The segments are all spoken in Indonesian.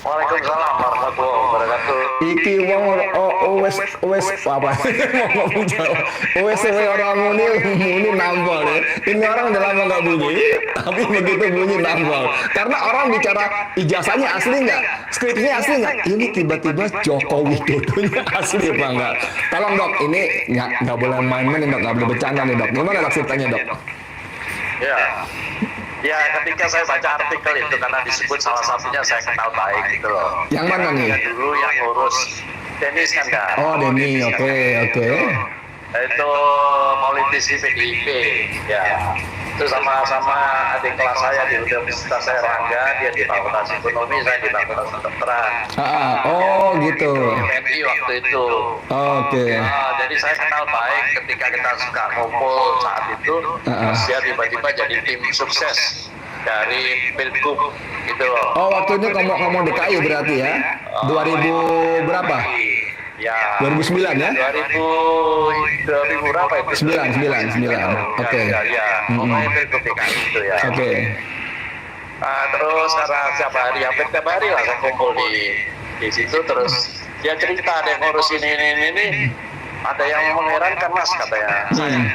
Waalaikumsalam warahmatullahi wabarakatuh. Iki wong wes apa? Ngomong Jawa. Wes orang muni nambal ya. Ini orang udah lama nggak bunyi, tapi begitu bunyi nambal. Karena orang bicara ijazahnya asli nggak, skripnya asli nggak. Ini tiba-tiba Joko Widodonya asli apa enggak? Tolong dok, ini nggak boleh main-main dok, nggak boleh bercanda nih dok. Gimana dok ceritanya dok? Ya, ketika saya baca artikel itu karena disebut salah satunya saya kenal baik gitu loh. Yang mana nih? Dulu yang ngurus Denis kan enggak? Oh Denny, oke. Itu politisi PDIP, ya. Itu sama-sama adik kelas saya di Universitas Airlangga, dia di Fakultas Ekonomi, saya di Fakultas Kedokteran. Oh gitu. MI waktu itu. Oke. Jadi saya kenal baik ketika kita suka ngumpul saat itu, dia tiba-tiba jadi tim sukses dari Pilgub gitu loh. Oh waktu itu ngomong DKI berarti ya? 2000 berapa? Ya. 2009 ya? 2000 berapa itu? 9. Oke. Ya. Pokoknya Pilgub DKI itu ya. Oke. Terus karena hampir tiap hari lah saya kumpul di situ, terus dia cerita ada yang ngurus ini. Ada yang mengherankan mas katanya.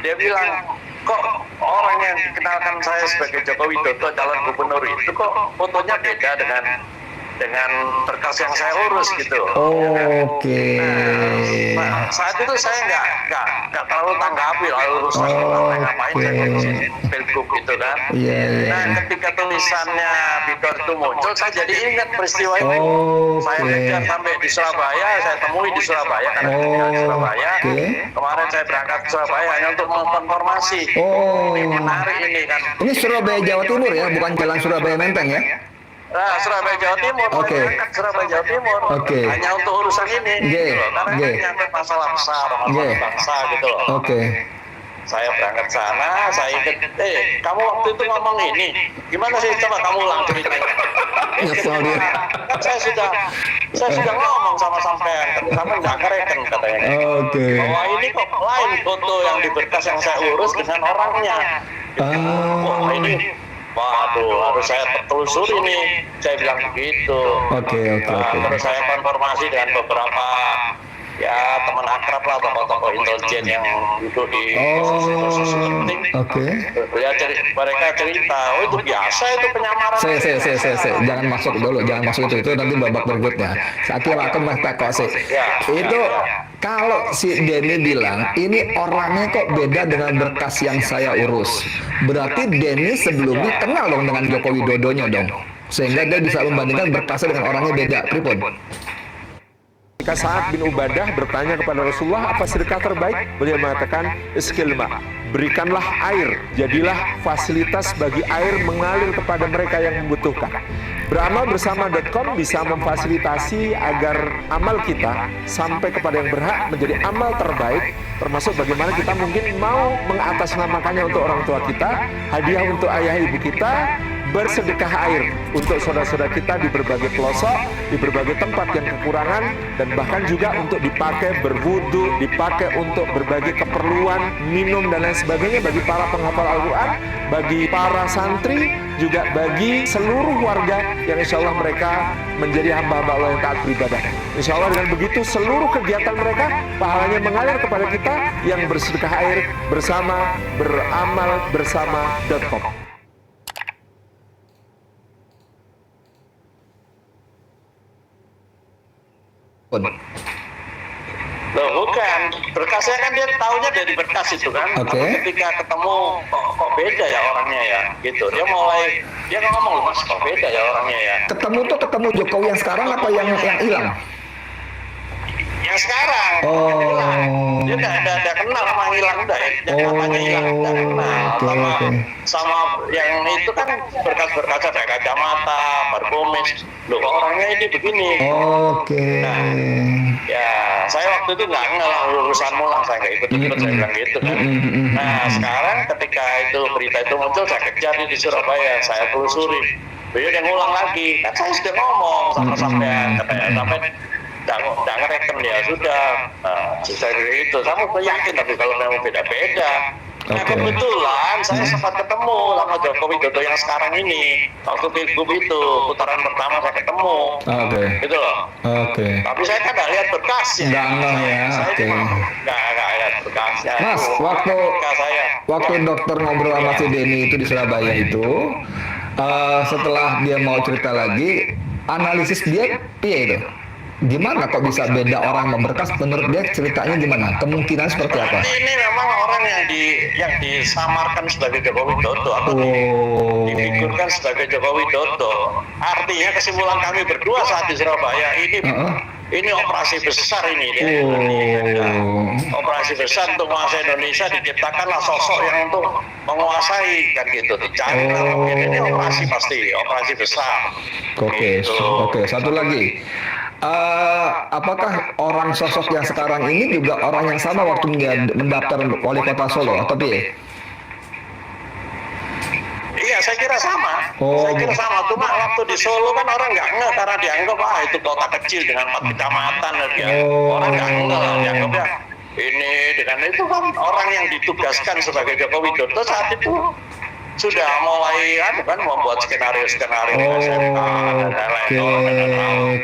Dia bilang, kok orang yang kenalkan saya sebagai Joko Widodo calon gubernur itu kok fotonya beda dengan berkas yang saya urus gitu. Oke. Nah, saat itu saya nggak terlalu tanggapi lah urusan ngapain saya ngurusin Pilgub gitu kan. Nah ketika tulisannya Bidor itu muncul, saya jadi ingat peristiwa itu. Saya kejar sampai di Surabaya, saya temui di Surabaya karena tinggal di Surabaya. Kemarin saya berangkat ke Surabaya hanya untuk mengkonfirmasi. Ini menarik ini kan. Ini Surabaya Jawa Timur ya, bukan Jalan Surabaya Menteng ya? Nah, Surabaya Jawa Timur, Surabaya Jawa Timur, hanya untuk urusan ini, gitu loh. Karena ini menyangkut masalah besar, masalah bangsa gitu loh. Saya berangkat sana, saya ingat, kamu waktu itu ngomong ini, gimana sih? Coba kamu ulang ceritanya. Nyesel dia. Kan saya sudah ngomong sama sampean, tapi sampean nggak ngereken katanya. Bahwa ini kok lain foto yang di berkas yang saya urus dengan orangnya. Wah ini. Waduh, harus saya telusuri nih, saya bilang begitu. Terus saya konfirmasi dengan beberapa teman akrab lah, tokoh-tokoh intelijen yang duduk di posisi penting. Mereka cerita, oh itu biasa itu penyamaran. Jangan masuk dulu, itu nanti babak berikutnya. Saya kira akan kok sih. Itu kalau si Denny bilang ini orangnya kok beda dengan berkas yang saya urus, berarti Denny sebelumnya kenal dong dengan Joko Widodonya dong, sehingga dia bisa membandingkan berkasnya dengan orangnya beda. Pripun? Ketika Sa'ad bin Ubadah bertanya kepada Rasulullah, apa sedekah terbaik? Beliau mengatakan, iskilma, berikanlah air, jadilah fasilitas bagi air mengalir kepada mereka yang membutuhkan. Beramalbersama.com bisa memfasilitasi agar amal kita sampai kepada yang berhak menjadi amal terbaik, termasuk bagaimana kita mungkin mau mengatasnamakannya untuk orang tua kita, hadiah untuk ayah ibu kita, bersedekah air untuk saudara-saudara kita di berbagai pelosok, di berbagai tempat yang kekurangan, dan bahkan juga untuk dipakai berwudu, dipakai untuk berbagai keperluan minum dan lain sebagainya bagi para penghafal Al-Quran, bagi para santri, juga bagi seluruh warga yang insya Allah mereka menjadi hamba-hamba Allah yang taat beribadah. Insya Allah dengan begitu seluruh kegiatan mereka pahalanya mengalir kepada kita yang bersedekah air bersama beramalbersama.com. Loh bukan, berkasnya kan dia tahunya dari berkas itu kan. Tapi ketika ketemu kok beda ya orangnya ya, gitu. Dia ngomong, mas kok beda ya orangnya ya. Ketemu Jokowi yang sekarang apa yang hilang? Yang sekarang. Dia udah kenal sama yang hilang udah ya. Yang katanya hilang udah kenal. Sama yang itu kan berkas-berkas ada kacamata, berkumis. Loh kok orangnya ini begini. Nah, ya saya waktu itu nggak ngelah urusanmu lah, saya nggak ikut-ikut, saya bilang gitu kan. Nah sekarang ketika itu berita itu muncul, saya kejar di Surabaya, saya telusuri. Beliau yang ngulang lagi, kan saya sudah ngomong sama sampean, katanya sampai nggak ngereken ya sudah. Saya itu, kamu yakin tapi kalau memang beda-beda. Nah kebetulan saya sempat ketemu sama Joko Widodo yang sekarang ini waktu Pilgub itu putaran pertama saya ketemu. Oke. Gitu loh. Oke. Tapi saya kan nggak lihat berkasnya. Nggak ngeh ya, Saya oke. cuma nggak lihat berkasnya. Mas, Itu berkas saya. waktu dokter ngobrol sama si Denny itu di Surabaya itu, setelah dia mau cerita lagi, analisis dia piye itu? Gimana kok bisa beda orang memberkas? Menurut dia ceritanya gimana? Kemungkinan seperti apa? Berarti ini memang orang yang disamarkan sebagai Joko Widodo atau Oh. difigurkan sebagai Joko Widodo. Artinya kesimpulan kami berdua saat di Surabaya ini operasi besar ini. Operasi besar untuk menguasai Indonesia, diciptakanlah sosok yang untuk menguasai kan gitu. Dicari mungkin ini operasi operasi besar. Oke, Gitu. oke. Satu lagi. Apakah orang sosok yang sekarang ini juga orang yang sama waktu dia mendaftar wali kota Solo atau piye? Iya, saya kira sama. Oh. Saya kira sama. Cuma waktu di Solo kan orang nggak ngeh karena dianggap itu kota kecil dengan 4 kecamatan. Oh. Orang nggak ngeh, dianggapnya ini dengan itu kan orang yang ditugaskan sebagai Joko Widodo saat itu sudah mulai membuat skenario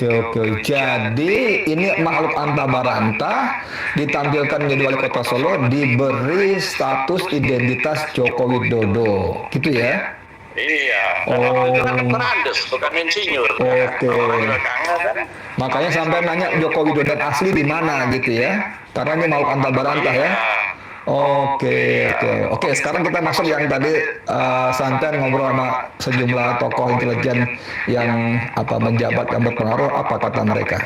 Oke. Jadi ini makhluk antah barantah ditampilkan menjadi wali kota Solo, diberi status identitas Joko Widodo, gitu ya? Iya. Waktu itu kan Fernandes, bukan insinyur. Oke. Kan? Makanya sampai nanya Joko Widodo asli di mana gitu ya? Karena ini makhluk antah barantah ya. Oke. Sekarang kita masuk yang tadi Santen ngobrol sama sejumlah tokoh intelijen yang menjabat yang berpengaruh. Apa kata mereka?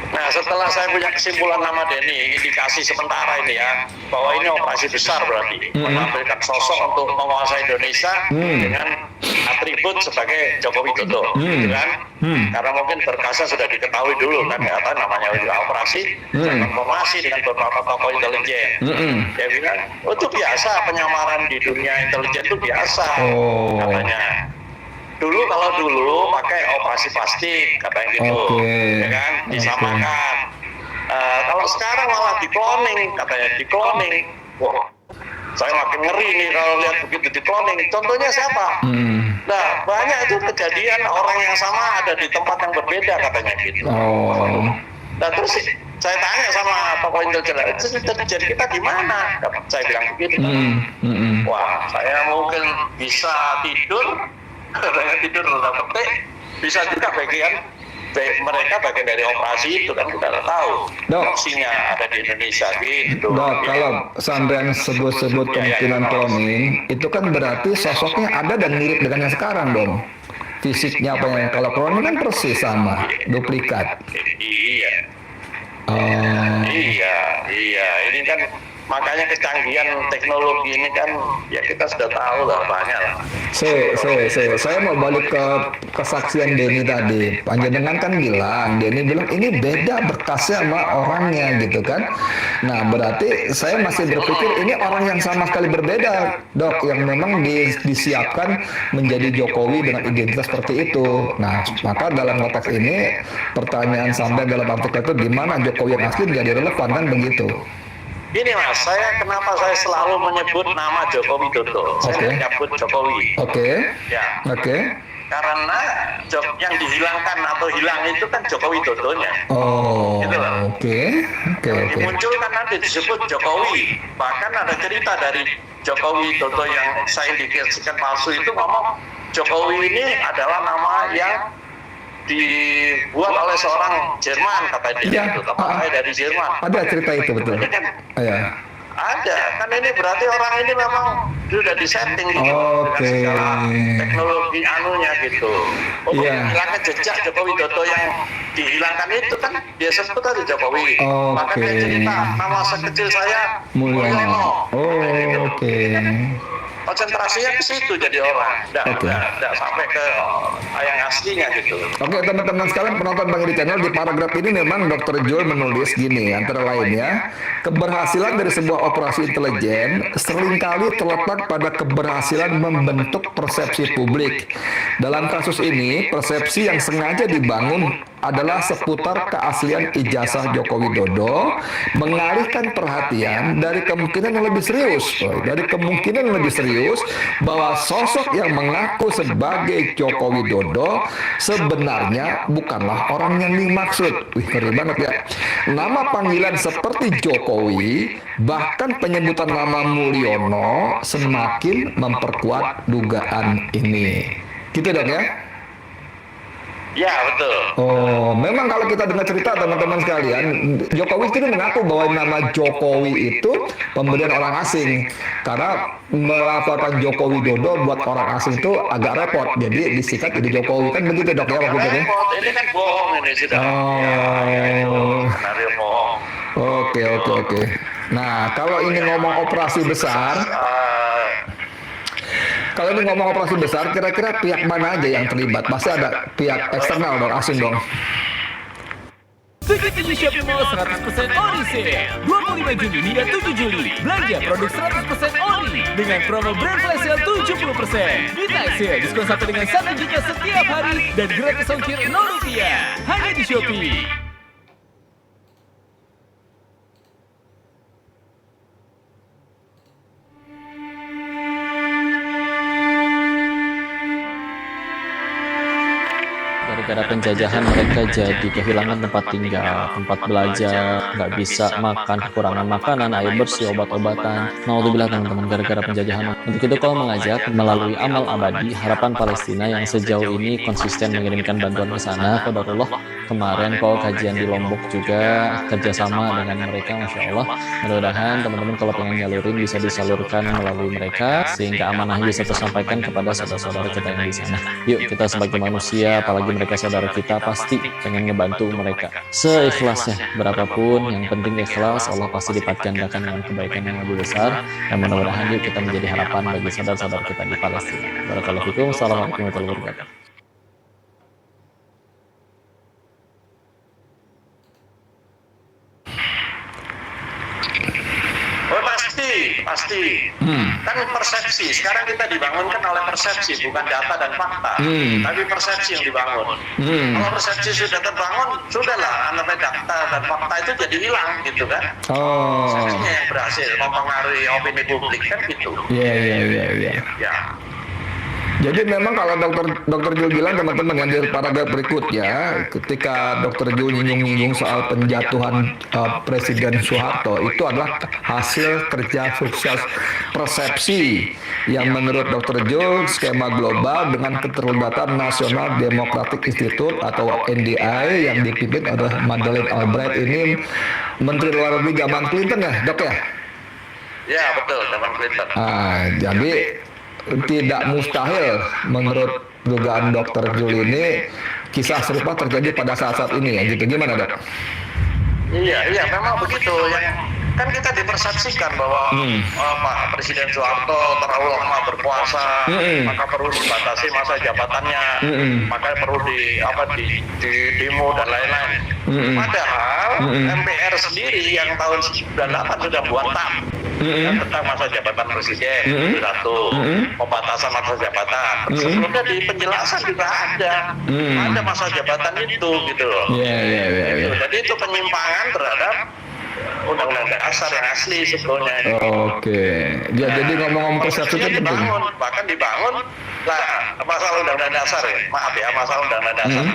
Nah, setelah saya punya kesimpulan nama Denny, indikasi sementara ini ya, bahwa ini operasi besar berarti menampilkan sosok untuk menguasai Indonesia dengan atribut sebagai Joko Widodo, gitu kan? Karena mungkin berkasnya sudah diketahui dulu kan, ya, namanya juga operasi, informasi dengan beberapa tokoh intelijen. Dia bilang, itu biasa penyamaran di dunia intelijen itu biasa, katanya. Kalau dulu pakai operasi plastik, katanya gitu, ya kan, disamakan. Kalau sekarang malah di-cloning, katanya di-cloning. Wah, saya makin ngeri nih kalau lihat begitu di-cloning. Contohnya siapa? Nah, banyak itu kejadian orang yang sama ada di tempat yang berbeda, katanya gitu. Nah, terus saya tanya sama tokoh intelijen kita di mana? Saya bilang begitu. Wah, saya mungkin bisa tidur. Katanya tidur tanda petik, bisa juga mereka bagian dari operasi itu kan kita tahu. Opsinya ada di Indonesia gitu. Dok, kalau sampean sebut-sebut kemungkinan cloning, itu kan berarti sosoknya ada dan mirip dengan yang sekarang dong. Fisiknya apa yang kalau cloning kan persis sama, duplikat. Iya. Iya. Ini kan makanya kecanggihan teknologi ini kan ya kita sudah tahu lah banyak lah. Saya mau balik ke kesaksian Denny tadi. Panjenengan kan Denny bilang ini beda berkasnya sama orangnya gitu kan. Nah berarti saya masih berpikir ini orang yang sama sekali berbeda, Dok, yang memang disiapkan menjadi Jokowi dengan identitas seperti itu. Nah maka dalam konteks ini pertanyaan sampai dalam artikel itu di mana Jokowi yang asli menjadi relevan kan begitu. Gini Mas, kenapa saya selalu menyebut nama Joko Widodo? Saya menyebut Jokowi. Ya. Karena yang dihilangkan atau hilang itu kan Joko Widodonya. Gitu loh. Dimunculkan nanti disebut Jokowi. Bahkan ada cerita dari Joko Widodo yang saya indikasikan palsu itu ngomong Jokowi ini adalah nama yang dibuat oleh seorang Jerman, kata dia itu, teman dari Jerman. Ada cerita itu betul. Kan, ada, kan ini berarti orang ini memang sudah disetting gitu dengan segala teknologi anunya gitu. Hilangkan jejak Joko Widodo yang dihilangkan itu kan dia sebut tadi Jokowi. Makanya cerita nama sekecil saya Mulyono. Konsentrasinya ke situ jadi orang, tidak sampai ke yang aslinya gitu. Teman-teman sekalian penonton Bang Edi Channel, di paragraf ini memang Dr. Joel menulis gini, antara lainnya, keberhasilan dari sebuah operasi intelijen seringkali terletak pada keberhasilan membentuk persepsi publik. Dalam kasus ini, persepsi yang sengaja dibangun adalah seputar keaslian ijazah Joko Widodo, mengalihkan perhatian dari kemungkinan yang lebih serius, bahwa sosok yang mengaku sebagai Joko Widodo sebenarnya bukanlah orang yang dimaksud. Wih, ngeri banget ya. Nama panggilan seperti Jokowi, bahkan penyebutan nama Mulyono semakin memperkuat dugaan ini. Gitu dong ya? Ya, betul. Oh, memang kalau kita dengar cerita teman-teman sekalian, Jokowi itu mengaku bahwa nama Jokowi itu pemberian orang asing. Karena melaporkan Joko Widodo buat orang asing itu agak repot. Jadi disikat jadi Jokowi. Kan begitu dok ya waktu itu ya? Ini kan bohong ini sudah. Skenario bohong. Oke. Nah, kalau ini ngomong operasi besar, kira-kira pihak mana aja yang terlibat? Pasti ada pihak eksternal dong, asing dong. 77 Shopee Mall 100% ori sale 25 Juni hingga 7 Juli. Belanja produk 100% ori dengan promo brand flash sale 70%. Midnight sale diskon sampai dengan 1 juta setiap hari dan gratis ongkir 0 rupiah. Hanya di Shopee. Gara-gara penjajahan mereka jadi kehilangan tempat tinggal, tempat belajar, nggak bisa makan, kekurangan makanan, air bersih, obat-obatan. Naudzubillah teman-teman, gara-gara penjajahan. Untuk itu kau mengajak melalui amal abadi Harapan Palestina yang sejauh ini konsisten mengirimkan bantuan ke sana. Qadarullah, kemarin kau kajian di Lombok juga kerjasama dengan mereka, Masya Allah. Mudah-mudahan teman-teman kalau pengen nyalurin bisa disalurkan melalui mereka sehingga amanahnya bisa tersampaikan kepada saudara-saudara kita yang di sana. Yuk kita sebagai manusia, apalagi mereka saudara kita, pasti pengen ngebantu mereka seikhlasnya berapapun. Yang penting ikhlas, Allah pasti lipat gandakan dengan kebaikan yang lebih besar. Dan mudah-mudahan yuk kita menjadi harapan bagi saudara-saudara kita di Palestina. Barakallahu fikum. Assalamualaikum warahmatullahi wabarakatuh. Pasti. Kan persepsi. Sekarang kita dibangunkan oleh persepsi, bukan data dan fakta. Tapi persepsi yang dibangun. Kalau persepsi sudah terbangun, sudahlah antara data dan fakta itu jadi hilang, gitu kan? Persepsinya yang berhasil mempengaruhi opini publik kan gitu. Iya. Ya. Jadi memang kalau dokter Jul bilang teman-teman yang di paragraf berikutnya, ketika dokter Jul nyinggung soal penjatuhan Presiden Soeharto, itu adalah hasil kerja sukses persepsi yang menurut dokter Jul skema global dengan keterlibatan National Democratic Institute atau NDI yang dipimpin oleh Madeleine Albright. Ini Menteri Luar Negeri zaman Clinton ya dok ya? Ya betul, zaman Clinton. Jadi tidak mustahil menurut dugaan dokter Jul ini kisah serupa terjadi pada saat-saat ini ya, gitu. Gimana dok? Iya memang begitu. Kan kita dipersepsikan bahwa Pak Presiden Soeharto terlalu lama berkuasa, maka perlu dibatasi masa jabatannya, maka perlu di demo dan lain-lain. Padahal MPR sendiri yang tahun 98 sudah buat TAP tentang masa jabatan presiden, satu pembatasan masa jabatan. Sebelumnya di penjelasan juga ada masa jabatan itu, gitu loh. Jadi itu penyimpangan terhadap undang-undang dasar yang asli sebetulnya. Jadi ngomong-ngomong persepsi itu penting. Bahkan dibangun lah masalah undang-undang dasar ya. Maaf ya, masalah undang-undang dasar.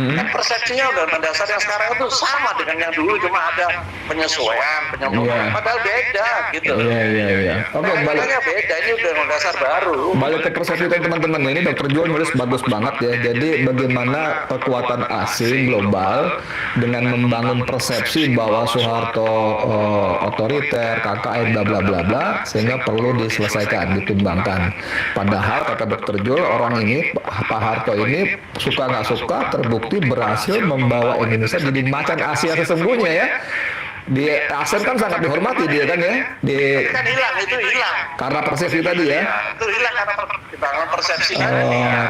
Kan persepsinya undang-undang dasar yang sekarang itu sama dengan yang dulu, cuma ada penyesuaian, penyempurnaan. Padahal beda gitu. Oke, balik. Beda, ini undang-undang dasar baru. Balik ke persepsi teman-teman. Ini dokter Jul nulis bagus banget ya. Jadi bagaimana kekuatan asing global dengan membangun persepsi bahwa Soeharto otoriter, KKN, bla bla bla bla, sehingga perlu diselesaikan, ditimbangkan. Padahal kata dokter Jul, orang ini Pak Harto ini suka nggak suka terbukti berhasil membawa Indonesia jadi macan Asia sesungguhnya ya. Di ASEAN kan sangat dihormati dia kan ya. Kan hilang, itu hilang. Karena persepsi tadi ya. Itu hilang karena persepsi kan.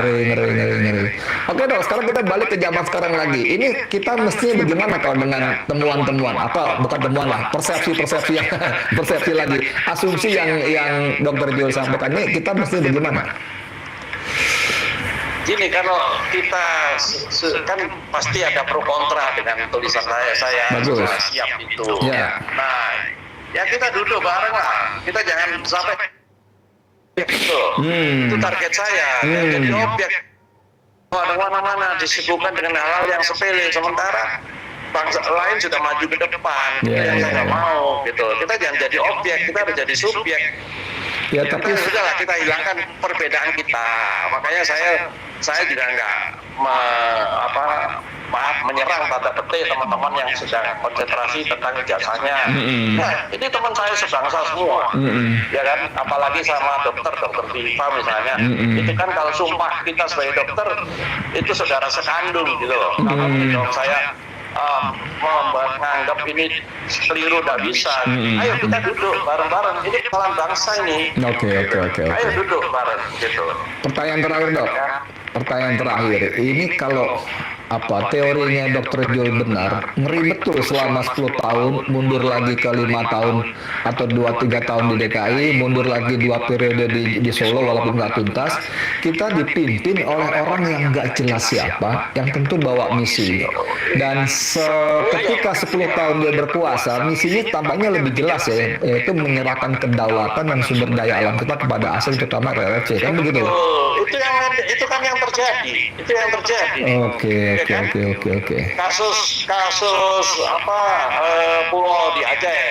Ngeri. Oke dok, sekarang kita balik ke zaman sekarang lagi. Ini kita mestinya bagaimana kalau dengan temuan-temuan atau bukan temuan lah, persepsi yang persepsi lagi, asumsi yang dokter Jul sampaikan ini, kita mesti bagaimana? gini, kalau kita kan pasti ada pro kontra dengan tulisan saya Bagus. juga siap itu. Ya. Nah, ya kita duduk bareng lah. Kita jangan sampai itu. Itu target saya. Jadi objek mana-mana disibukkan dengan hal-hal yang sepele, sementara bangsa lain sudah maju ke depan. Itu yang saya nggak mau gitu. Kita jangan jadi objek, kita harus jadi subjek. Ya, tapi Sudahlah, kita hilangkan perbedaan kita. Makanya saya juga nggak menyerang tanda petik teman-teman yang sedang konsentrasi tentang ijazahnya. Nah, ini teman saya sebangsa semua, ya kan? Apalagi sama dokter Viva misalnya. Itu kan kalau sumpah kita sebagai dokter itu saudara sekandung gitu loh. Kalau saya menganggap ini keliru, tidak bisa. Ayo kita duduk bareng-bareng. Ini kesalahan bangsa ini. Oke. Ayo duduk bareng gitu. Pertanyaan terakhir, Dok. Pertanyaan terakhir. Ini kalau teorinya Dr. Jul benar, ngeri betul selama 10 tahun, mundur lagi ke 5 tahun atau 2-3 tahun di DKI, mundur lagi 2 periode di Solo walaupun nggak tuntas, kita dipimpin oleh orang yang nggak jelas siapa, yang tentu bawa misi. Dan ketika 10 tahun dia berkuasa, misinya tampaknya lebih jelas ya, yaitu menyerahkan kedaulatan dan sumber daya alam kita kepada asing, terutama RRC, kan begitu? Itu kan yang terjadi. Itu yang terjadi. Oke. Kasus Pulau di Aceh,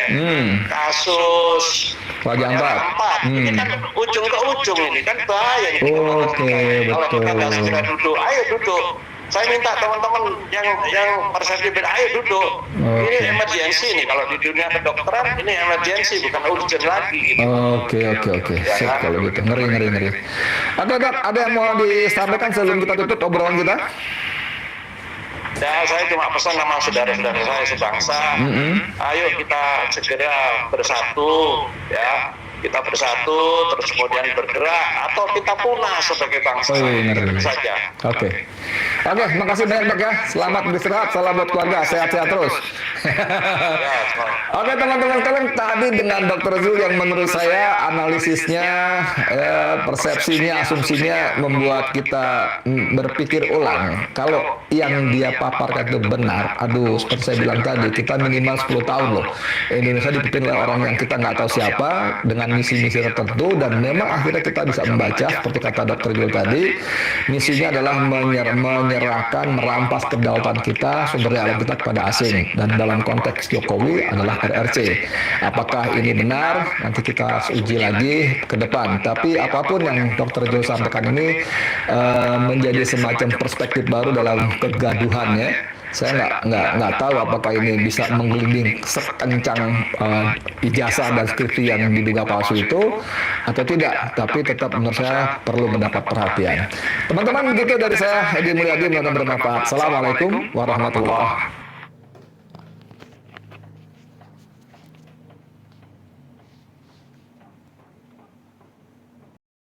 kasus Raja Ampat. Ini kan ujung ke ujung, ini kan bahaya ini. Kalau kita nggak segera duduk, ayo duduk. Saya minta teman-teman yang persepsi beda, ayo duduk. Ini emergensi nih, kalau di dunia kedokteran ini emergensi, bukan urgent lagi gitu. Oke. Sip kalau gitu. Ngeri. Ada yang mau disampaikan sebelum kita tutup obrolan kita? Ya, saya cuma pesan sama saudara-saudara saya sebangsa, ayo kita segera bersatu, ya. Kita bersatu, terus kemudian bergerak, atau kita punah sebagai bangsa. Itu saja. Oke, makasih banyak, Dok ya. Selamat beristirahat, salam buat keluarga, sehat-sehat terus. Oke, teman-teman sekalian, tadi dengan Dr. Zul yang menurut saya analisisnya, persepsinya, asumsinya membuat kita berpikir ulang. Kalau yang dia paparkan itu benar, seperti saya bilang tadi, kita minimal 10 tahun loh. Indonesia dipimpin oleh orang yang kita nggak tahu siapa, dengan misi-misi tertentu, dan memang akhirnya kita bisa membaca seperti kata Dr. Jul tadi, misinya adalah menyerahkan, merampas kedaulatan kita, sumber daya alam kita kepada asing, dan dalam konteks Jokowi adalah RRC. Apakah ini benar? Nanti kita uji lagi ke depan. Tapi apapun yang Dr. Jul sampaikan ini menjadi semacam perspektif baru dalam kegaduhannya. Saya nggak tahu apakah ini bisa menggelinding sekencang ijazah dan skripsi yang diduga palsu itu atau tidak. Tapi tetap menurut saya perlu mendapat perhatian. Teman-teman, begitu dari saya, Edi Mulyadi, mudah-mudahan bermanfaat. Assalamualaikum warahmatullahi wabarakatuh.